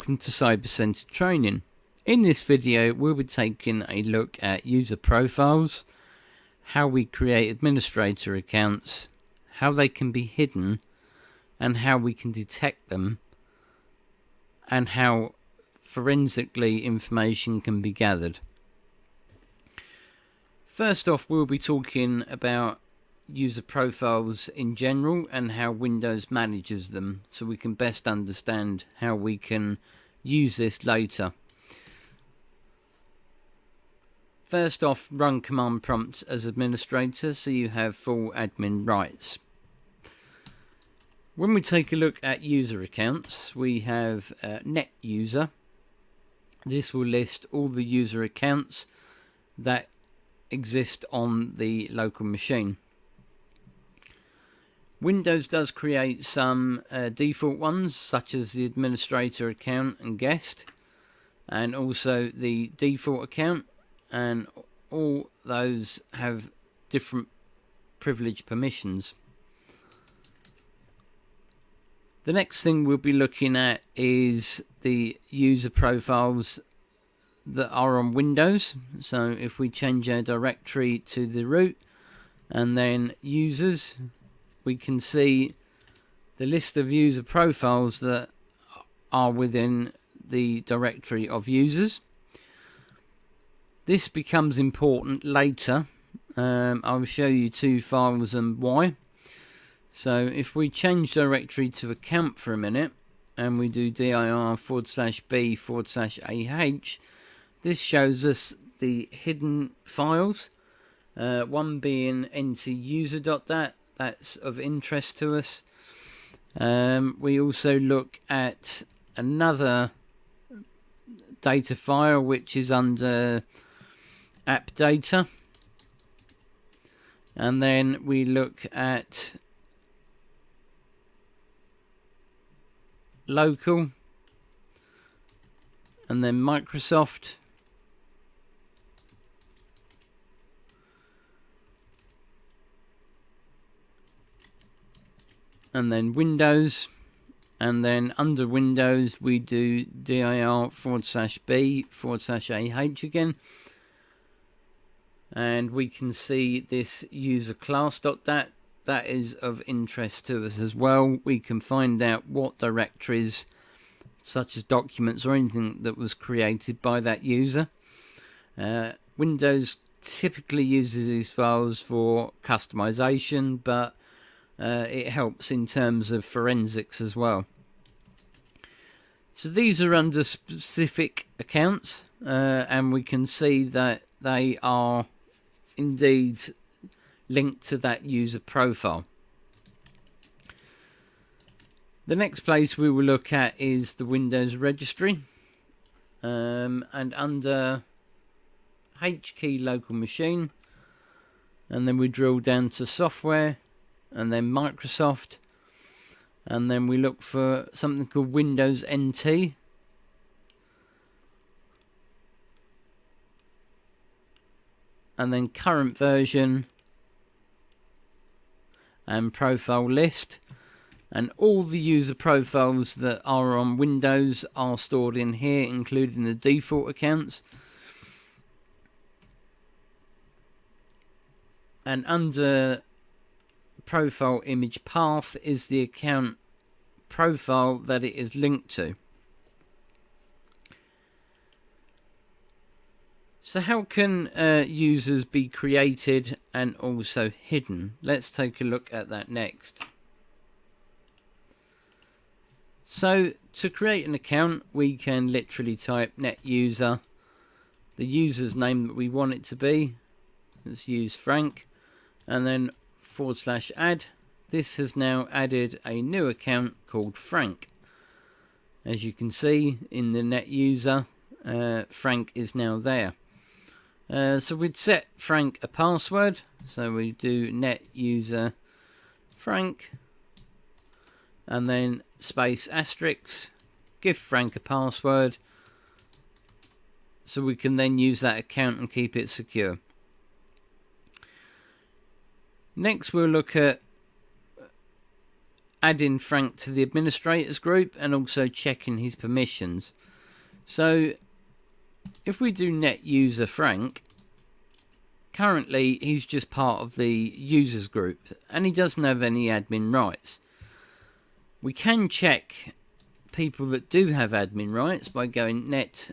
welcome to Cyber Centre Training. In this video we'll be taking a look at user profiles, how we create administrator accounts, how they can be hidden and how we can detect them, and how forensically information can be gathered. First off, we'll be talking about user profiles in general and how Windows manages them, so we can best understand how we can use this later. First off, run command prompts as administrator so you have full admin rights. When we take a look at user accounts, we have net user. This will list all the user accounts that exist on the local machine. Windows does create some default ones, such as the administrator account and guest, and also the default account, and all those have different privilege permissions. The next thing we'll be looking at is the user profiles that are on Windows. So if we change our directory to the root and then users, we can see the list of user profiles that are within the directory of users. This becomes important later. I'll show you two files and why. So if we change directory to account for a minute and we do dir/b/ah, this shows us the hidden files, one being into user.dat. That's of interest to us. We also look at another data file which is under app data, and then we look at local and then Microsoft, and then Windows, and then under Windows we do dir/b/ah again, and we can see this user class.dat. That is of interest to us as well. We can find out what directories, such as documents or anything that was created by that user. Windows typically uses these files for customization, but it helps in terms of forensics as well. So these are under specific accounts, and we can see that they are indeed linked to that user profile. The next place we will look at is the Windows registry, and under H key local machine, and then we drill down to software and then Microsoft, and then we look for something called Windows NT, and then current version and profile list, and all the user profiles that are on Windows are stored in here, including the default accounts. And under profile image path is the account profile that it is linked to. So how can users be created and also hidden? Let's take a look at that next. So to create an account, we can literally type net user, the user's name that we want it to be. Let's use Frank, and then /add. This has now added a new account called Frank. As you can see in the net user, Frank is now there. So we'd set Frank a password, so we do net user Frank and then space asterisk, give Frank a password, so we can then use that account and keep it secure. Next we'll look at adding Frank to the administrators group and also checking his permissions. So if we do net user Frank, currently he's just part of the users group and he doesn't have any admin rights. We can check people that do have admin rights by going net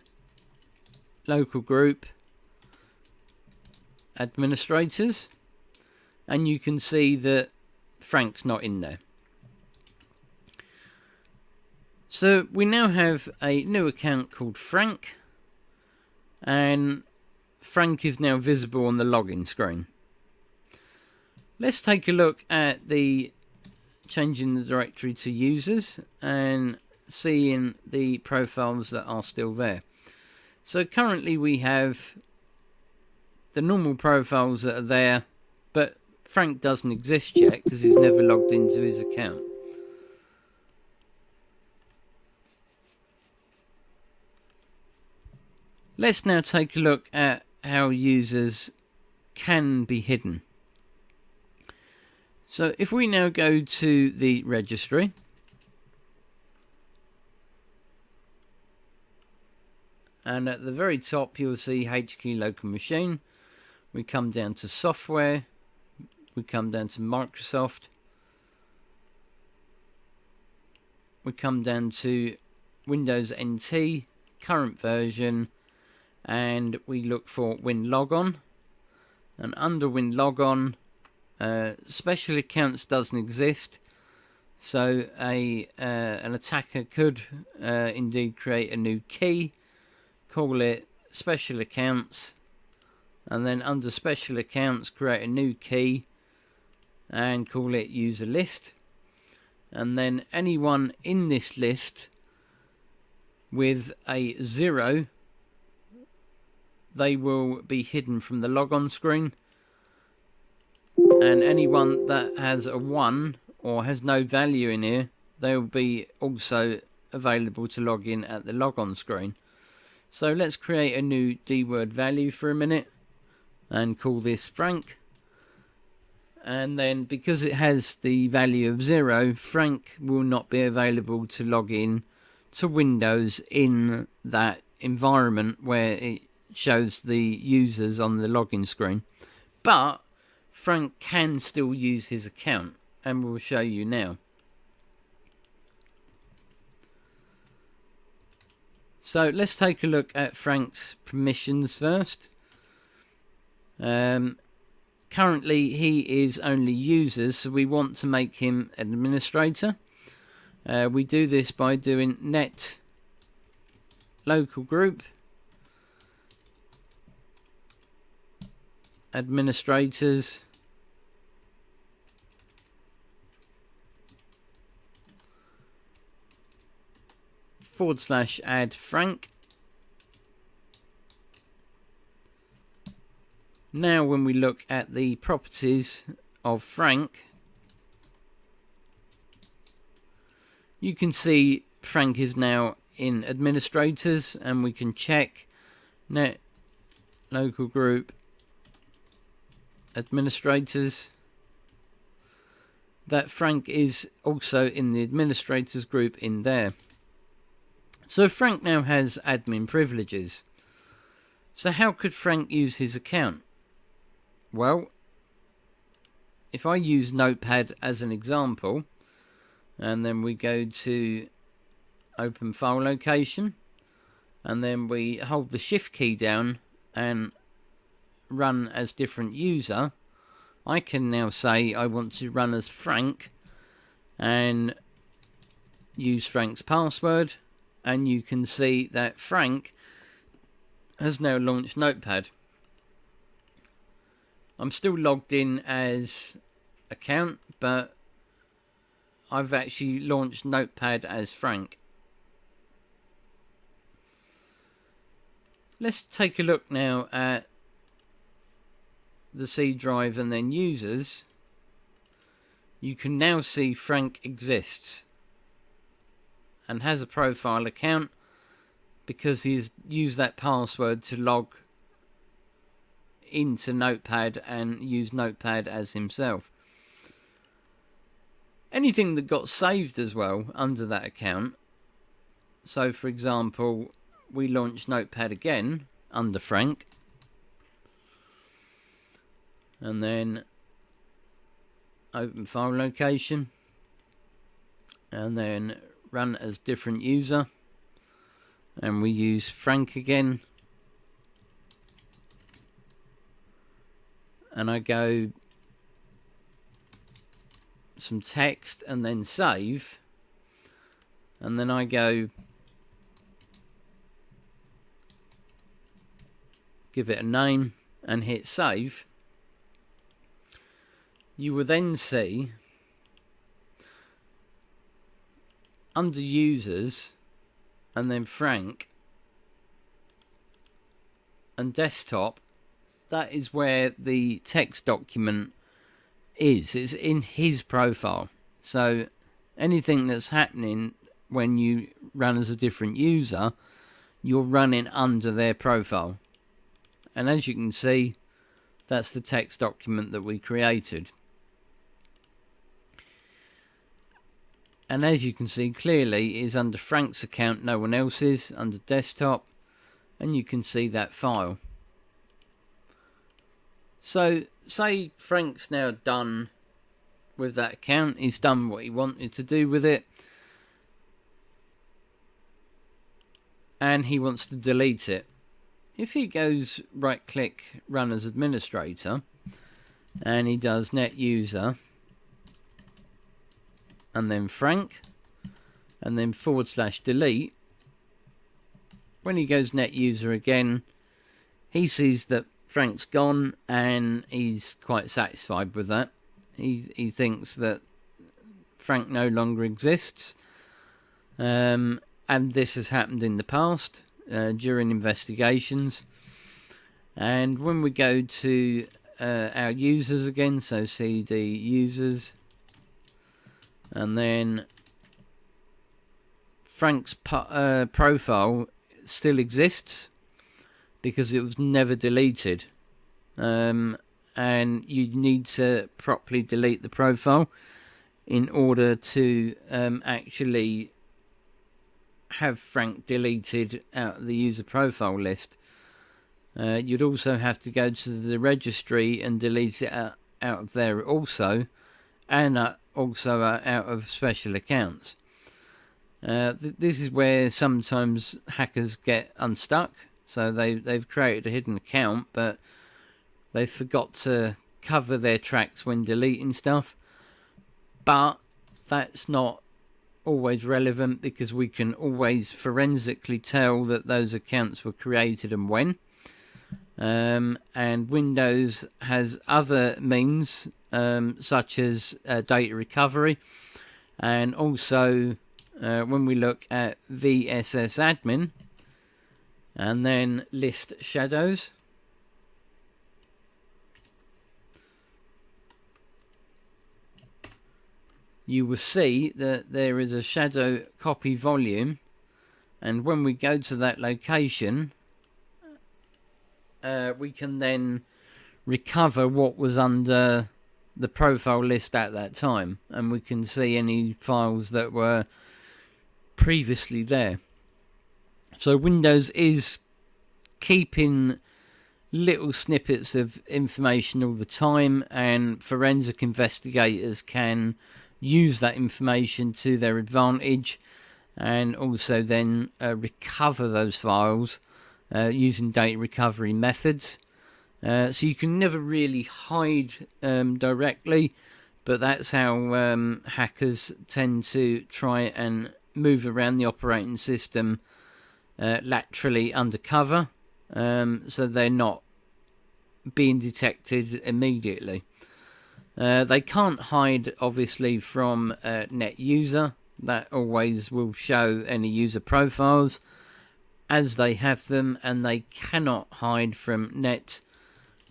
local group administrators, and you can see that Frank's not in there. So we now have a new account called Frank, and Frank is now visible on the login screen. Let's take a look at the changing the directory to users and seeing the profiles that are still there. So currently we have the normal profiles that are there, but Frank doesn't exist yet because he's never logged into his account. Let's now take a look at how users can be hidden. So if we now go to the registry, and at the very top you'll see HKey local machine. We come down to software, we come down to Microsoft, we come down to Windows NT, current version, and we look for WinLogon. And under WinLogon, special accounts doesn't exist, so an attacker could indeed create a new key, call it special accounts, and then under special accounts create a new key and call it user list, and then anyone in this list with a 0, they will be hidden from the logon screen, and anyone that has a 1 or has no value in here, they will be also available to log in at the logon screen. So let's create a new dword value for a minute and call this Frank, and then because it has the value of 0, Frank will not be available to log in to Windows in that environment where it shows the users on the login screen. But Frank can still use his account, and we'll show you now. So let's take a look at Frank's permissions first. Currently he is only users, so we want to make him an administrator. We do this by doing net local group administrators / add Frank. Now when we look at the properties of Frank, you can see Frank is now in administrators, and we can check net local group administrators that Frank is also in the administrators group in there. So Frank now has admin privileges. So how could Frank use his account? Well, if I use Notepad as an example, and then we go to open file location, and then we hold the shift key down and run as different user, I can now say I want to run as Frank and use Frank's password, and you can see that Frank has now launched Notepad. I'm still logged in as account, but I've actually launched Notepad as Frank. Let's take a look now at the C drive and then users. You can now see Frank exists and has a profile account because he's used that password to log into Notepad and use Notepad as himself. anything that got saved as well under that account. So for example, we launch Notepad again under Frank, and then open file location, and then run as different user, and we use Frank again, and I go some text and then save, and then I go give it a name and hit save. You will then see under users and then Frank and desktop, that is where the text document is. It's in his profile. So anything that's happening when you run as a different user, you're running under their profile. And as you can see, that's the text document that we created. And as you can see clearly, it is under Frank's account, no one else's, under desktop, and you can see that file. So, say Frank's now done with that account, he's done what he wanted to do with it, and he wants to delete it. If he goes right click, run as administrator, and he does net user, and then Frank, and then /delete. When he goes net user again, he sees that Frank's gone, and he's quite satisfied with that. He thinks that Frank no longer exists, and this has happened in the past during investigations. And when we go to our users again, so cd users, and then Frank's profile still exists because it was never deleted, and you need to properly delete the profile in order to actually have Frank deleted out of the user profile list. You'd also have to go to the registry and delete it out of there also, and also out of special accounts. This is where sometimes hackers get unstuck. So they've created a hidden account, but they forgot to cover their tracks when deleting stuff. But that's not always relevant, because we can always forensically tell that those accounts were created and when. And Windows has other means, such as data recovery, and also when we look at VSS admin and then list shadows, you will see that there is a shadow copy volume, and when we go to that location, we can then recover what was under the profile list at that time, and we can see any files that were previously there. So Windows is keeping little snippets of information all the time, and forensic investigators can use that information to their advantage, and also then recover those files using data recovery methods. So you can never really hide directly, but that's how hackers tend to try and move around the operating system laterally undercover, so they're not being detected immediately. They can't hide, obviously, from net user. That always will show any user profiles as they have them, and they cannot hide from net,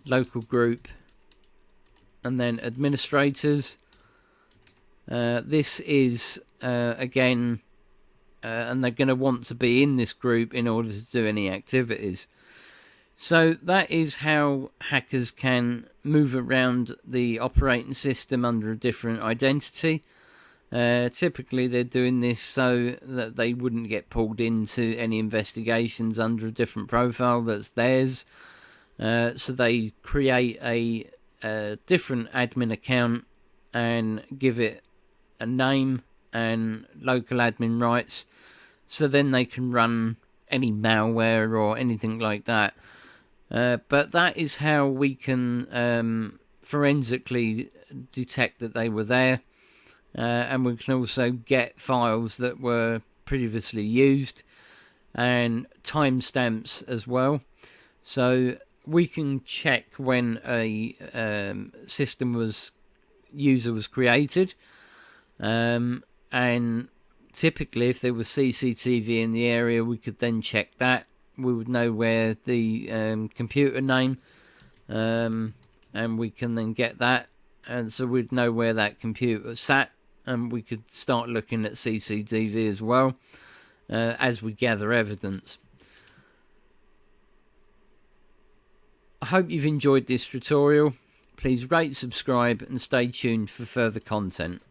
local group, and then administrators. This is again, and they're going to want to be in this group in order to do any activities. So that is how hackers can move around the operating system under a different identity. Typically they're doing this so that they wouldn't get pulled into any investigations under a different profile that's theirs. So they create a different admin account and give it a name and local admin rights, so then they can run any malware or anything like that. But that is how we can forensically detect that they were there, and we can also get files that were previously used and timestamps as well. So we can check when a user was created, and typically if there was CCTV in the area, we could then check that. We would know where the computer name, and we can then get that, and so we'd know where that computer sat, and we could start looking at CCTV as well as we gather evidence. I hope you've enjoyed this tutorial. Please rate, subscribe and stay tuned for further content.